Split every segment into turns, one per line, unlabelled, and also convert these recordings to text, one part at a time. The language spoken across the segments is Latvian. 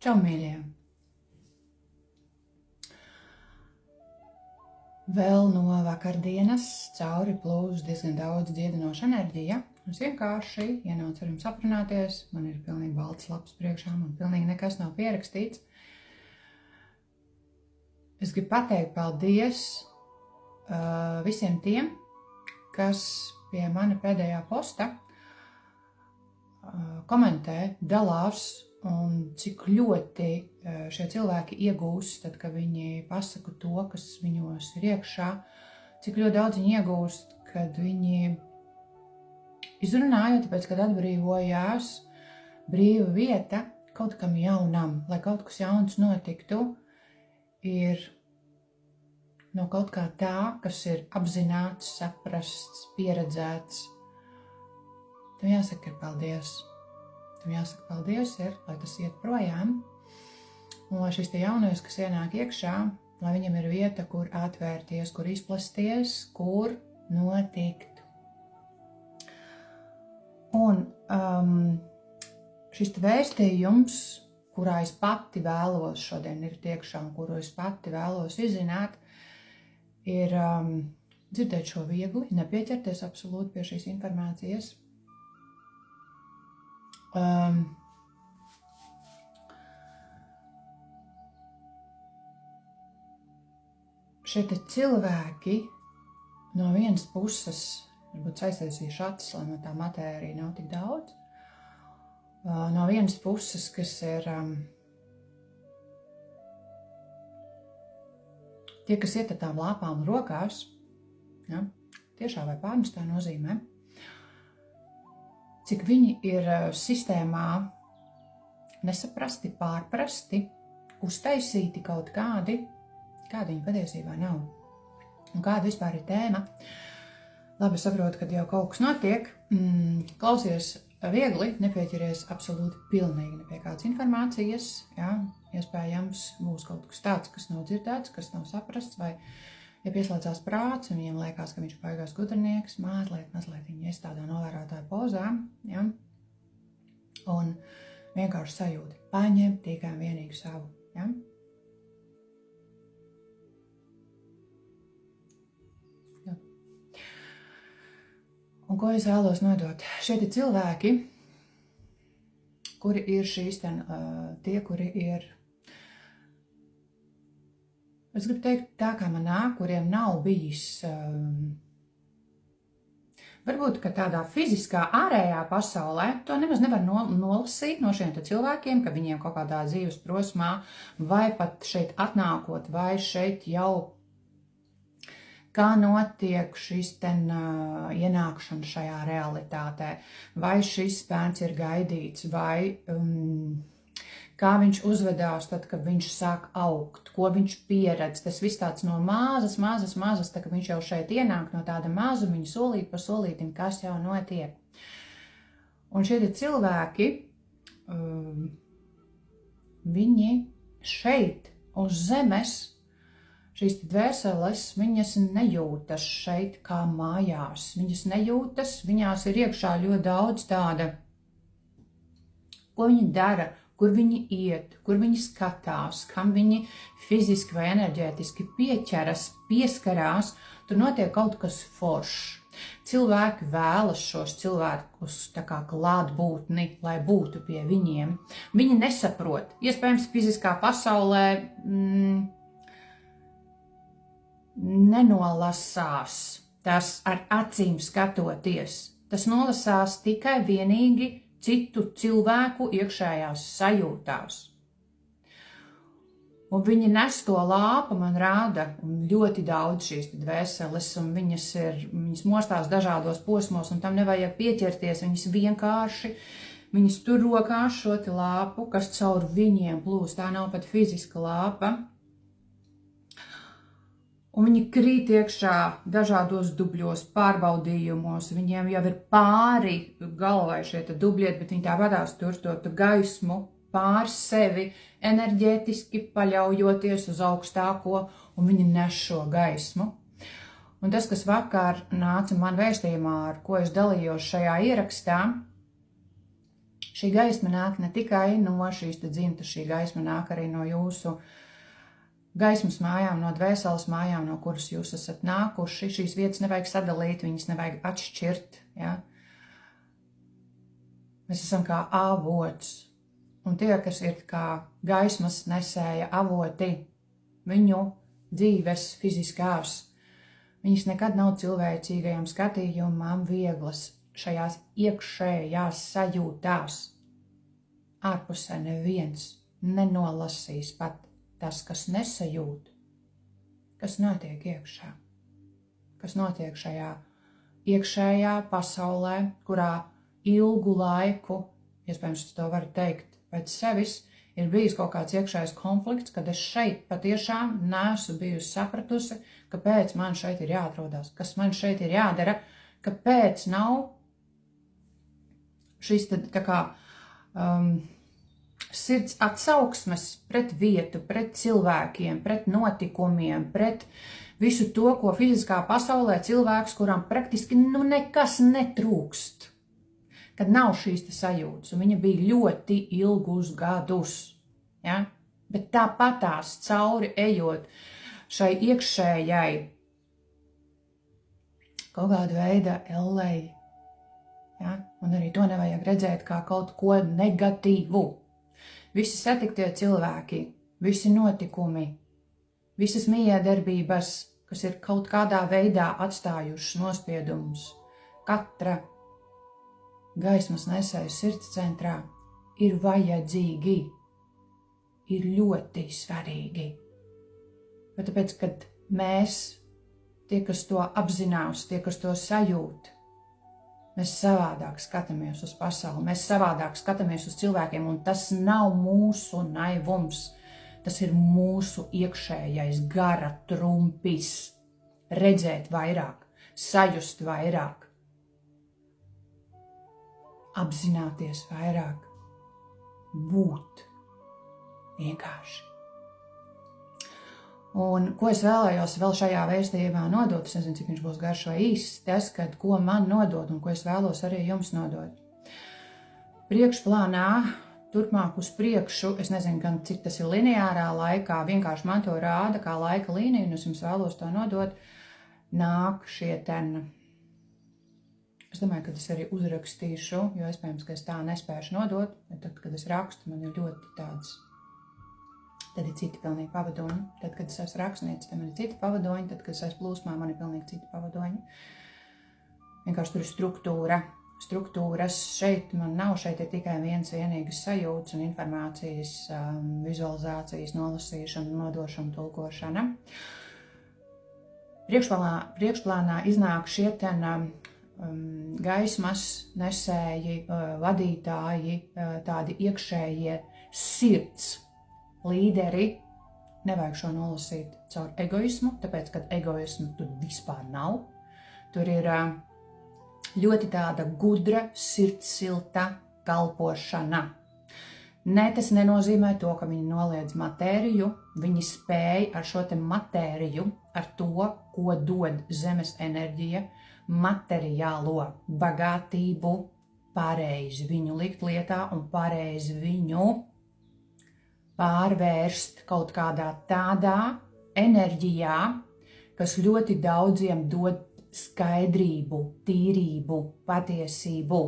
Čau, mīļie! Vēl no vakardienas cauri plūst diezgan daudz dziedinoša enerģija. Es vienkārši ienācu ar jums aprunāties, man ir pilnīgi balts laps priekšā, man pilnīgi nekas nav pierakstīts. Es gribu pateikt paldies visiem tiem, kas pie mana pēdējā posta komentē, dalās un cik ļoti šie cilvēki iegūst, tad, kad viņi pasaka to, kas viņos ir iekšā, cik ļoti daudz viņi iegūst, kad viņi izrunāja, tāpēc, kad atbrīvojās brīva vieta kaut kam jaunam, lai kaut kas jauns notiktu, ir no kaut kā tā, kas ir apzināts, saprasts, pieredzēts. Tam jāsaka ir paldies. Tam jāsaka paldies ir, lai tas iet projām, un lai šis te jaunais, kas ienāk iekšā, lai viņam ir vieta, kur atvērties, kur izplasties, kur notikt. Un šis te vēstījums, kurā es pati vēlos šodien ir iekšā un kuru es pati vēlos izzināt, ir dzirdēt šo viegli, nepieķerties absolūti pie šīs informācijas. Šie te cilvēki no vienas puses varbūt saistījuši acis, lai no tā matērija nav tik daudz. No vienas puses, kas ir tie, kas iet ar tām lāpām rokās, ja, tiešā vai pārnestā nozīmē, cik viņi ir sistēmā nesaprasti, pārprasti, uztaisīti kaut kādi viņi patiesībā nav. Un kāda vispār ir tēma? Labi, saprotu, kad jau kaut kas notiek, klausies viegli, nepieķeries absolūti pilnīgi ne pie kādas informācijas, ja? Iespējams būs kaut kas tāds, kas nav dzirdēts, kas nav saprasts, vai ja pieslēdzās prāts, un viņiem liekas, ka viņš ir baigās gudrinieks, mazliet viņa iestādā novērotāja pozā, ja? Un vienkārši sajūta, paņem tikai vienīgi savu. Ja? Ja. Un ko es vēlos nodot? Šie cilvēki, kuri ir tie, kuri ir, es gribu teikt tā, kā man nāk, kuriem nav bijis, varbūt, ka tādā fiziskā ārējā pasaulē to nemaz nevar nolasīt no šiem cilvēkiem, ka viņiem kaut kādā dzīves prosmā, vai pat šeit atnākot, vai šeit jau kā notiek šis ienākšana šajā realitātē, vai šis bērns ir gaidīts, vai kā viņš uzvedās tad, kad viņš sāk augt, ko viņš pieredz. Tas viss tāds no mazas, tā, kad viņš jau šeit ienāk no tāda mazumiņa solīt pa solītim, kas jau notiek. Un šie cilvēki, viņi šeit uz zemes, šīs dvēseles, viņas nejūtas šeit kā mājās. Viņas nejūtas, viņās ir iekšā ļoti daudz tāda, ko viņi dara, kur viņi iet, kur viņi skatās, kam viņi fiziski vai enerģētiski pieķeras, pieskarās, tur notiek kaut kas foršs. Cilvēki vēlas šos cilvēkus tā kā klātbūtni, lai būtu pie viņiem. Viņi nesaprot, iespējams fiziskā pasaulē nenolasās tas ar acīm skatoties. Tas nolasās tikai vienīgi citu cilvēku iekšējās sajūtās. Un viņi nes to lāpu, man rāda, ļoti daudz šīs dvēseles, un viņas mostās dažādos posmos, un tam nevajag pieķerties, viņas tur rokās šo lāpu, kas caur viņiem plūst, tā nav pat fiziska lāpa. Un viņi krīt iekšā dažādos dubļos, pārbaudījumos, viņiem jau ir pāri galvai šie dubļieti, bet viņi tāpatās tur to gaismu pār sevi, enerģētiski paļaujoties uz augstāko, un viņi nes šo gaismu. Un tas, kas vakar nāca man vēstījumā, ar ko es dalījos šajā ierakstā, Šī gaisma nāk ne tikai no šīs dzimtas, šī gaisma nāk arī no jūsu gaismas mājām, no dvēseles mājām, no kuras jūs esat nākuši. Šīs vietas nevajag sadalīt, viņas nevajag atšķirt. Ja? Mēs esam kā avots. Un tie, kas ir kā gaismas nesēja avoti, viņu dzīves fiziskās, viņas nekad nav cilvēcīgajam skatījumam vieglas šajās iekšējās sajūtās. Ārpusē neviens nenolasīs pat tas, kas nesajūt, kas notiek iekšā, kas notiek šajā iekšējā pasaulē, kurā ilgu laiku, iespējams, to var teikt pēc sevis, ir bijis kaut kāds iekšējais konflikts, kad es šeit patiešām neesmu bijusi sapratusi, kāpēc man šeit ir jāatrodās, kas man šeit ir jādara, kāpēc nav šis tā kā sirds atsauksmes pret vietu, pret cilvēkiem, pret notikumiem, pret visu to, ko fiziskā pasaulē cilvēks, kuram praktiski nekas netrūkst. Kad nav šīs sajūtas, un viņa bija ļoti ilgus gadus, ja? Bet tāpatās cauri ejot šai iekšējai kaut kāda veida ellei, ja? Un arī to nevajag redzēt kā kaut ko negatīvu. Visi satiktie cilvēki, visi notikumi, visas miedarbības, kas ir kaut kādā veidā atstājušas nospiedumus, katra gaismas nesēja sirds centrā ir vajadzīgi, ir ļoti svarīgi. Bet tāpēc, kad mēs, tie, kas to apzinās, tie, kas to sajūt, mēs savādāk skatāmies uz pasauli, mēs savādāk skatāmies uz cilvēkiem, un tas nav mūsu naivums, tas ir mūsu iekšējais gara trumpis, redzēt vairāk, sajust vairāk, apzināties vairāk, būt vienkārši. Un ko es vēlējos vēl šajā vēstījumā nodot, es nezinu, cik viņš būs garš vai īss, tas, kad ko man nodot un ko es vēlos arī jums nodot. Priekšplānā, turpmāk uz priekšu, es nezinu, gan cik tas ir lineārā laikā, vienkārši man to rāda kā laika līnija, un es jums vēlos to nodot, nāk šie Es domāju, ka es arī uzrakstīšu, jo iespējams, ka es tā nespēšu nodot, bet tad, kad es rakstu, man ir ļoti tāds, tad ir citi pilnīgi pavadoņi. Tad, kad es esmu rakstniece, tad man ir citi pavadoņi, tad, kad es esmu plūsmā, man ir pilnīgi citi pavadoņi. Vienkārši tur ir struktūra. Struktūras šeit man nav, šeit ir tikai vienīgas sajūtas un informācijas, vizualizācijas, nolasīšana, nodošana, tulkošana. Priekšplānā iznāk šie gaismas nesēji, vadītāji, tādi iekšējie sirds līderi. Nevajag šo nolasīt caur egoismu, tāpēc, ka egoismu tur vispār nav. Tur ir ļoti tāda gudra, sirdsilta kalpošana. Ne, tas nenozīmē to, ka viņi noliedz matēriju, viņi spēj ar šo te matēriju, ar to, ko dod zemes enerģija, materiālo bagātību, pareizi viņu likt lietā un pareizi viņu pārvērst kaut kādā tādā enerģijā, kas ļoti daudziem dod skaidrību, tīrību, patiesību.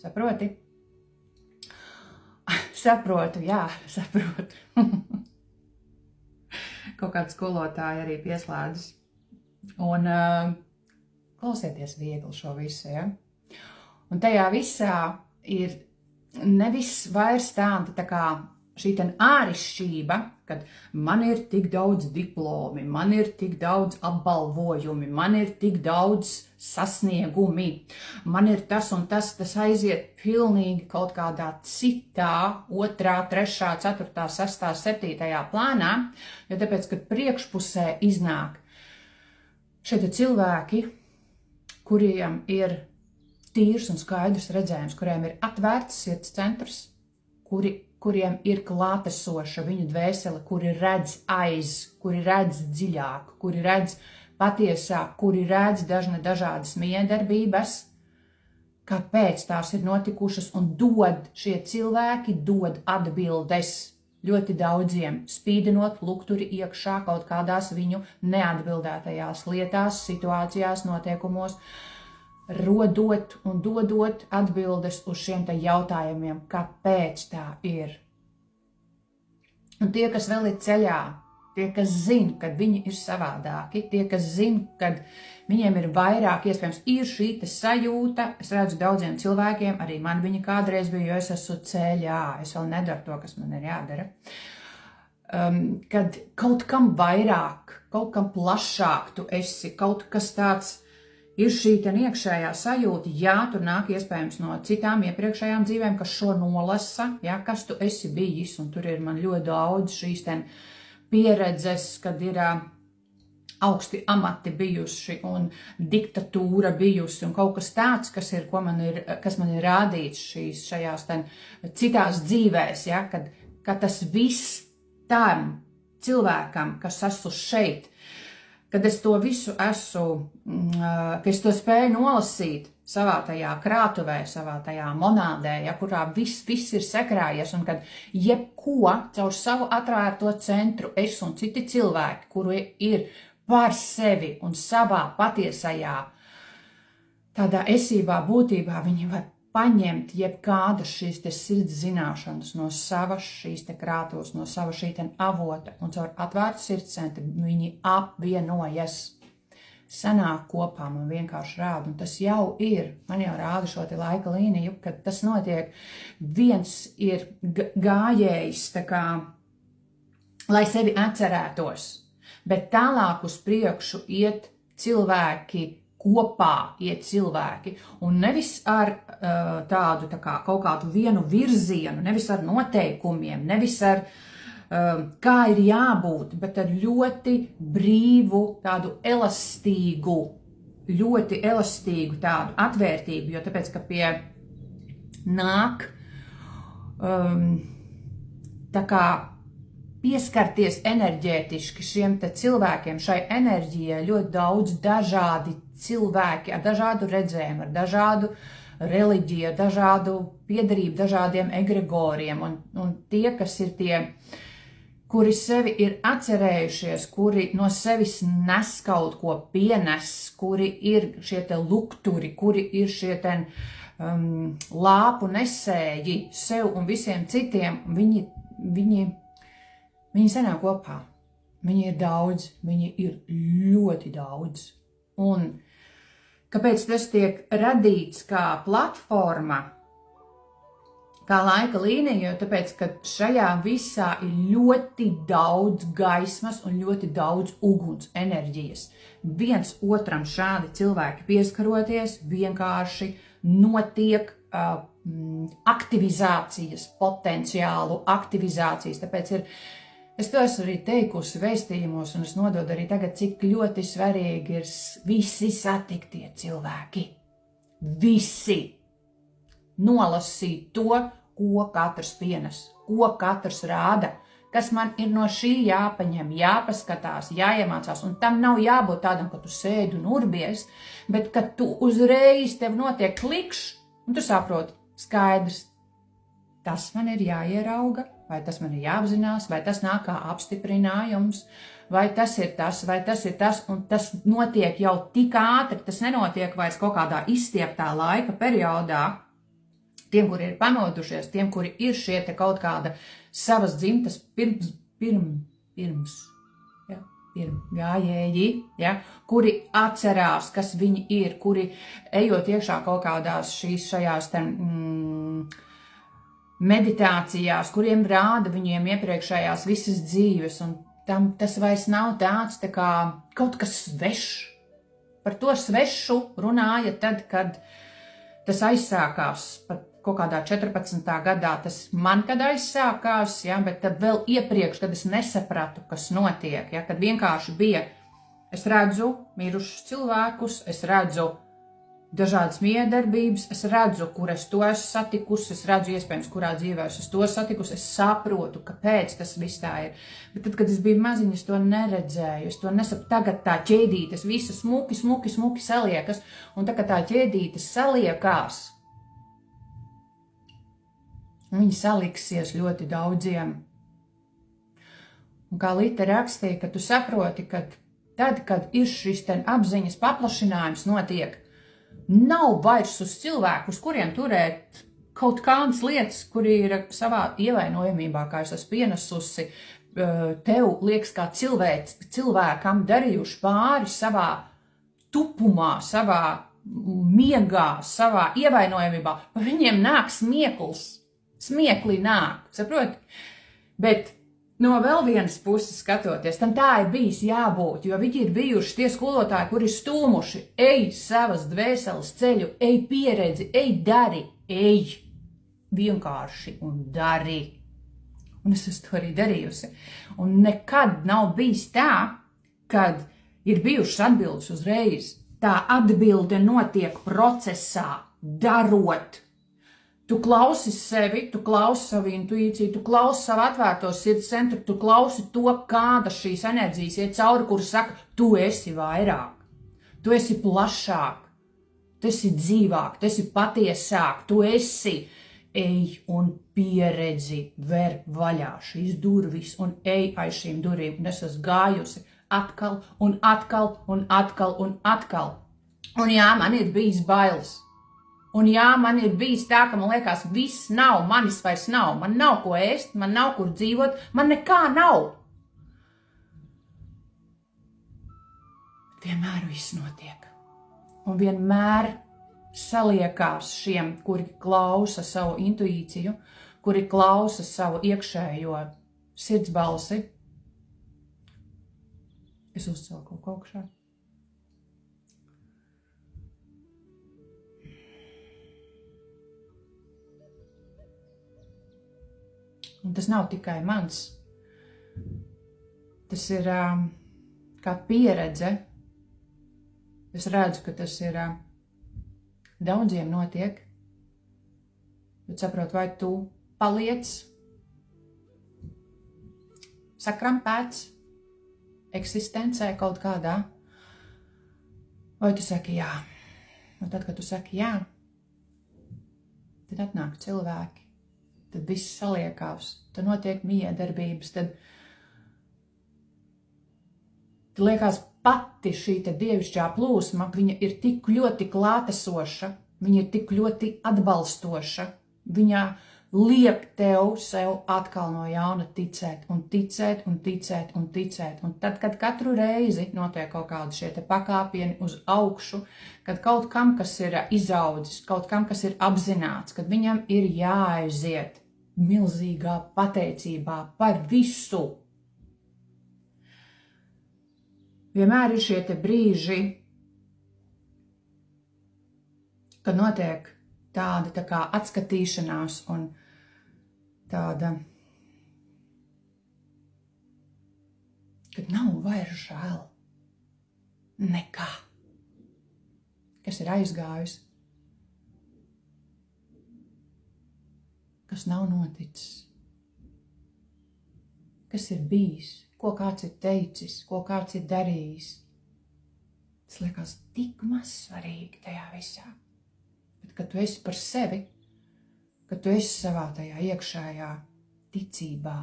Saproti? Saprotu, jā, saprotu. Kaut kāda skolotāja arī pieslēdzas. Un klausieties viegli šo visu, ja? Un tajā visā ir nevis vairs tā kā šī ārišķība, kad man ir tik daudz diplomi, man ir tik daudz apbalvojumi, man ir tik daudz sasniegumi, man ir tas un tas aiziet pilnīgi kaut kādā citā, 2., 3., 4., 6., 7. plānā, jo tāpēc, kad priekšpusē iznāk šie cilvēki, kuriem ir tīrs un skaidrs redzējums, kuriem ir atvērts sirds centrs, kuriem ir klātesoša viņu dvēsele, kuri redz kuri redz dziļāk, kuri redz patiesāk, kuri redz dažādas miedarbības, kāpēc tās ir notikušas, un šie cilvēki dod atbildes ļoti daudziem, spīdinot lukturi iekšā kaut kādās viņu neatbildētajās lietās, situācijās, notiekumos, rodot un dodot atbildes uz šiem te jautājumiem, kāpēc tā ir. Un tie, kas vēl ir ceļā, tie, kas zina, kad viņi ir savādāki, tie, kas zina, kad viņiem ir vairāk, iespējams, ir šī sajūta, es redzu daudziem cilvēkiem, arī man viņa kādreiz bija, jo es esmu ceļā, es vēl nedaru to, kas man ir jādara. Kad kaut kam vairāk, kaut kam plašāk tu esi, kaut kas tāds, ir šī iekšējā sajūta, jā, tur nāk iespējams no citām iepriekšējām dzīvēm, kas šo nolasa, jā, kas tu esi bijis, un tur ir man ļoti daudz šīs pieredzes, kad ir augsti amati bijuši un diktatūra bijusi un kaut kas tāds, kas man ir rādīts šajās citās dzīvēs, ja, kad tas viss tam cilvēkam, kas esmu šeit, kad es to visu ka es to spēju nolasīt savā tajā krātuvē, savā tajā monādē, ja, kurā viss ir sakrājies, un kad jebko caur savu atvērto centru es un citi cilvēki, kuri ir par sevi un savā patiesajā tādā esībā, būtībā, viņi var paņemt jebkādas šīs sirds zināšanas no savas šīs krātos, no sava šī avota, un caur atvērtu sirds centru viņi apvienojas, sanāk kopā, man vienkārši rāda, un tas jau ir, man jau rāda šo laika līniju, kad tas notiek, viens ir gājējis, lai sevi atcerētos, bet tālāk uz priekšu iet cilvēki, kopā iet cilvēki, un nevis ar tādu kaut kādu vienu virzienu, nevis ar noteikumiem, nevis ar kā ir jābūt, bet ar ļoti brīvu, tādu ļoti elastīgu tādu atvērtību, jo tāpēc, ka pie nāk pieskarties enerģētiski šiem cilvēkiem, šai enerģijai ļoti daudz dažādi cilvēki ar dažādu redzējumu, ar dažādu reliģiju, ar dažādu piedarību, dažādiem egregoriem, un tie, kas ir tie, kuri sevi ir atcerējušies, kuri no sevis nes kaut ko pienes, kuri ir šie lukturi, kuri ir šie lāpu nesēji sev un visiem citiem, viņi sanāk kopā. Viņi ir daudz, viņi ir ļoti daudz. Un kāpēc tas tiek radīts kā platforma, kā laika līnija, jo tāpēc, ka šajā visā ir ļoti daudz gaismas un ļoti daudz uguns enerģijas. Viens otram šādi cilvēki pieskaroties, vienkārši notiek aktivizācijas, potenciālu aktivizācijas, tāpēc es to esmu arī teikusi vēstījumos, un es nododu arī tagad, cik ļoti svarīgi ir visi satiktie cilvēki. Visi nolasīt to, ko katrs pienes, ko katrs rāda, kas man ir no šī jāpaņem, jāpaskatās, jāiemācās, un tam nav jābūt tādam, ka tu sēdi un urbies, bet kad tu uzreiz tev notiek klikšs, un tu saproti, skaidrs, tas man ir jāierauga, vai tas man ir jāapzinās, vai tas nāk kā apstiprinājums, vai tas ir tas, un tas notiek jau tik ātri, tas nenotiek vairs kaut kādā izstieptā laika periodā, tiem, kuri ir pamodušies, tiem, kuri ir šie te kaut kāda savas dzimtas pirms gājēji, ja, kuri atcerās, kas viņi ir, kuri ejot iekšā kaut kādās šajās meditācijās, kuriem rāda viņiem iepriekšējās visas dzīves, un tas vairs nav tāds kā kaut kas svešs. Par to svešu runāja tad, kad tas aizsākās, pat kaut kādā 14. gadā, tas man kad aizsākās, ja, bet tad vēl iepriekš, kad es nesapratu, kas notiek, ja, kad vienkārši bija, es redzu mirušus cilvēkus, es redzu dažādas miedarbības, es redzu, kur es to esmu satikusi, es redzu iespējams, kurā dzīvē es to satikusi, es saprotu, kāpēc tas viss tā ir. Bet tad, kad es biju maziņa, es to neredzēju, es to nesaprotu. Tagad tā ķēdītes visa smuki saliekas, un tā, kad tā ķēdītes saliekās, Viņi saliksies ļoti daudziem. Un kā Lita rakstīja, ka tu saproti, ka tad, kad ir šis apziņas paplašinājums notiek, nav vairs uz cilvēku, uz kuriem turēt kaut kādas lietas, kuri ir savā ievainojamībā, kā es esmu pienesusi, tev liekas kā cilvēkam darījuši pāri savā tupumā, savā miegā, savā ievainojamībā. Pa viņiem nāk smiekls. Smieklī nāk, saproti? Bet no vēl vienas puses skatoties, tam tā ir bijis jābūt, jo viņi ir bijuši tie skolotāji, kuri ir stūmuši, ej savas dvēseles ceļu, ej pieredzi, ej dari, ej vienkārši un dari. Un es esmu to arī darījusi. Un nekad nav bijis tā, kad ir bijušas atbildes uzreiz. Tā atbilde notiek procesā, darot. Tu klausi sevi, tu klausi savu intuīciju, tu klausi savu atvērto sirds centru, tu klausi to, kāda šīs enerģijas iet cauri, kuras saka, tu esi vairāk, tu esi plašāk, tu esi dzīvāk, tu esi patiesāk, tu esi, ej un pieredzi, ver vaļā šīs durvis un ej aiz šīm durvīm. Un es esmu gājusi atkal un atkal un atkal un atkal. Un jā, man ir bijis bailes. Un jā, man ir bijis tā, ka man liekas, viss nav, manis vairs nav. Man nav ko ēst, man nav kur dzīvot, man nekā nav. Vienmēr viss notiek. Un vienmēr saliekās šiem, kuri klausa savu intuīciju, kuri klausa savu iekšējo sirdsbalsi. Es uzcēlu kaut ko augšā. Un tas nav tikai mans. Tas ir kā pieredze. Es redzu, ka tas ir daudziem notiek. Bet saprot, vai tu paliec sakrampēts eksistencē kaut kādā, vai tu saki jā. Un tad, kad tu saki jā, tad atnāk cilvēki. Tad viss saliekās, tad notiek miedarbības, tad liekas pati šī dievišķā plūsma, viņa ir tik ļoti klātesoša, viņa ir tik ļoti atbalstoša, viņa liek tev sev atkal no jauna ticēt un ticēt un ticēt un ticēt. Un tad, kad katru reizi notiek kaut kādi šie pakāpieni uz augšu, kad kaut kam, kas ir izaudzis, kaut kam, kas ir apzināts, kad viņam ir jāaiziet milzīgā pateicībā par visu. Vienmēr ir šie brīži, kad notiek tāda tā kā atskatīšanās un tāda, kad nav vairs žēl nekā, kas ir aizgājis, kas nav noticis, kas ir bijis, ko kāds ir teicis, ko kāds ir darījis. Tas liekas tik maz svarīgi tajā visā. Bet, kad tu esi par sevi, kad tu esi savā tajā iekšējā ticībā,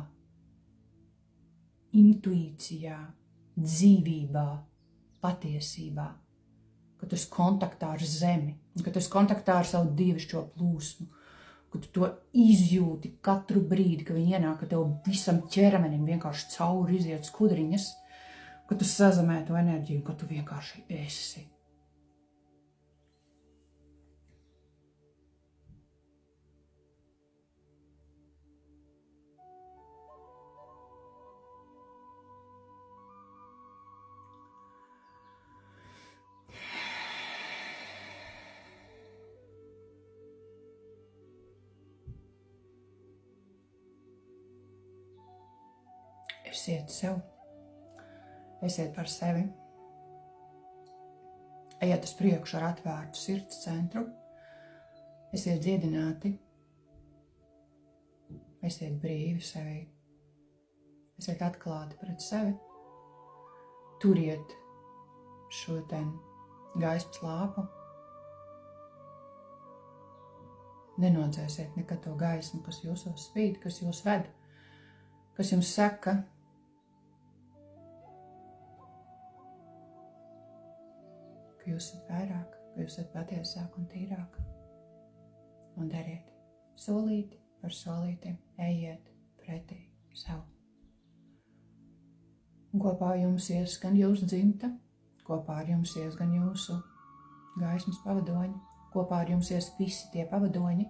intuīcijā, dzīvībā, patiesībā, kad tu esi kontaktā ar zemi, kad tu esi kontaktā ar savu dievišķo plūsmu, kad tu to izjūti katru brīdi, kad viņi ienāk, ka tev visam ķermenim vienkārši cauri iziet skudriņas, kad tu sazemē to enerģiju, kad tu vienkārši esi. Esiet sev, esiet par sevi, ejiet uz priekšu ar atvērtu sirds centru, esiet dziedināti, esiet brīvi sevi, esiet atklāti pret sevi, turiet šo gaismas lāpu, nenodzēsiet nekad to gaismu, kas jūsos spīd, kas jūs ved, kas jums saka, ka jūs esat vairāk, ka jūs esat patiesāk un tīrāk. Un dariet solīti par solītiem, ejiet pretī sev. Un kopā ar jums ies gan jūsu dzimta, kopā ar jums ies gan jūsu gaismas pavadoņi, kopā ar jums ies visi tie pavadoņi,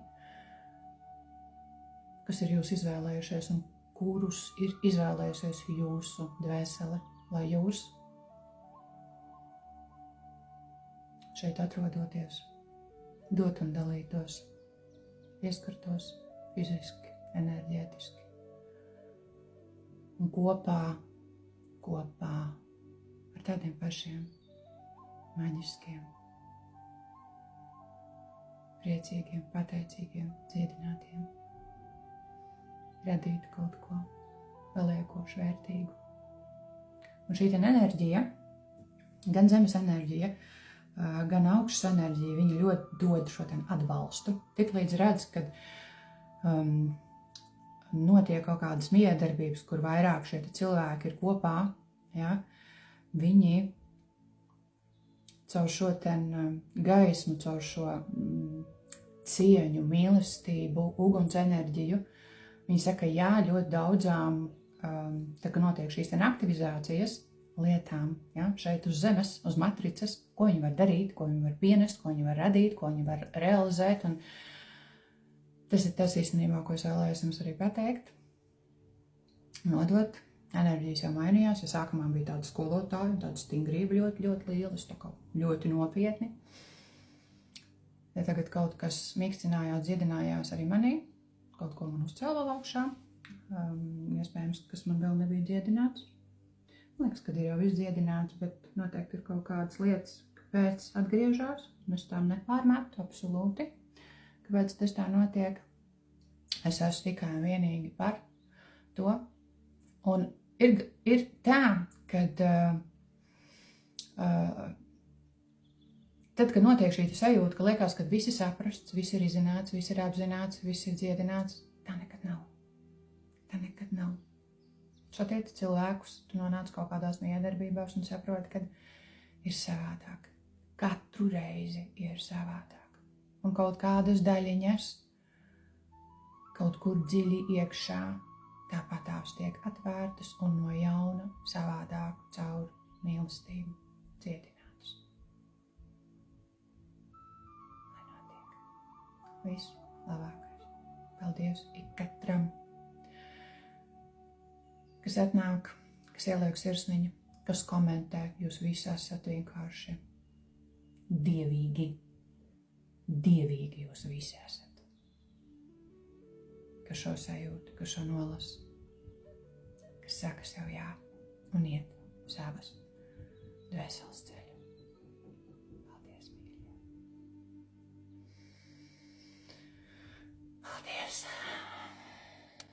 kas ir jūs izvēlējušies un kurus ir izvēlējusies jūsu dvēsele, lai jūs šeit atrodoties, dot un dalītos, pieskartos fiziski, enerģētiski. Un kopā ar tādiem pašiem maģiskiem, priecīgiem, pateicīgiem, dziedinātiem, radītu kaut ko paliekošu vērtīgu. Un šī enerģija, gan zemes enerģija, gan augšas enerģija, viņi ļoti dod šo atbalstu. Tik līdz redz, kad notiek kaut kādas miedarbības, kur vairāk šie cilvēki ir kopā, ja, viņi caur šo gaismu, caur šo cieņu, mīlestību, uguns enerģiju, viņi saka, jā, ļoti daudzām, tā kā notiek šīs aktivizācijas lietām, ja, šeit uz zemes, uz matricas, ko viņi var darīt, ko viņi var pienest, ko viņi var radīt, ko viņi var realizēt, un tas ir tas īstenībā, ko es vēlējos jums arī pateikt. Nodot, enerģijas jau mainījās, ja sākumā bija tāda skolotāja un tāda stingrība ļoti, ļoti liela, tā kā ļoti nopietni. Ja tagad kaut kas mīkstinājās, dziedinājās arī manī, kaut ko man uzcēla vēl augšā, iespējams, kas man vēl nebija dziedināts. Man liekas, kad ir jau viss dziedināts, bet noteikti ir kaut kādas lietas, kāpēc atgriežās, un es tām nepārmetu absolūti. Kāpēc tas tā notiek? Es esmu tikai un vienīgi par to. Un ir tā, kad tad, kad notiek šī sajūta, ka liekas, ka viss ir saprasts, viss ir izzināts, viss ir apzināts, viss ir dziedināts, tā nekad nav. Tā nekad nav. Satiec cilvēkus, tu nonāc kaut kādās miedarbībās un saproti, ka ir savādāk. Katru reizi ir savādāk. Un kaut kādas daļiņas, kaut kur dziļi iekšā, tāpat tās tiek atvērtas un no jauna savādāk caur mīlestību dziedinātas. Lai notiek viss labākais. Paldies ikatram, kas atnāk, kas ieliek sirsniņu, kas komentē, jūs visi esat vienkārši dievīgi. Dievīgi jūs visi esat, kas šo sajūtu, kas šo nolas, kas saka sev jā un iet savas dvēseles ceļu. Paldies, mīļie! Paldies!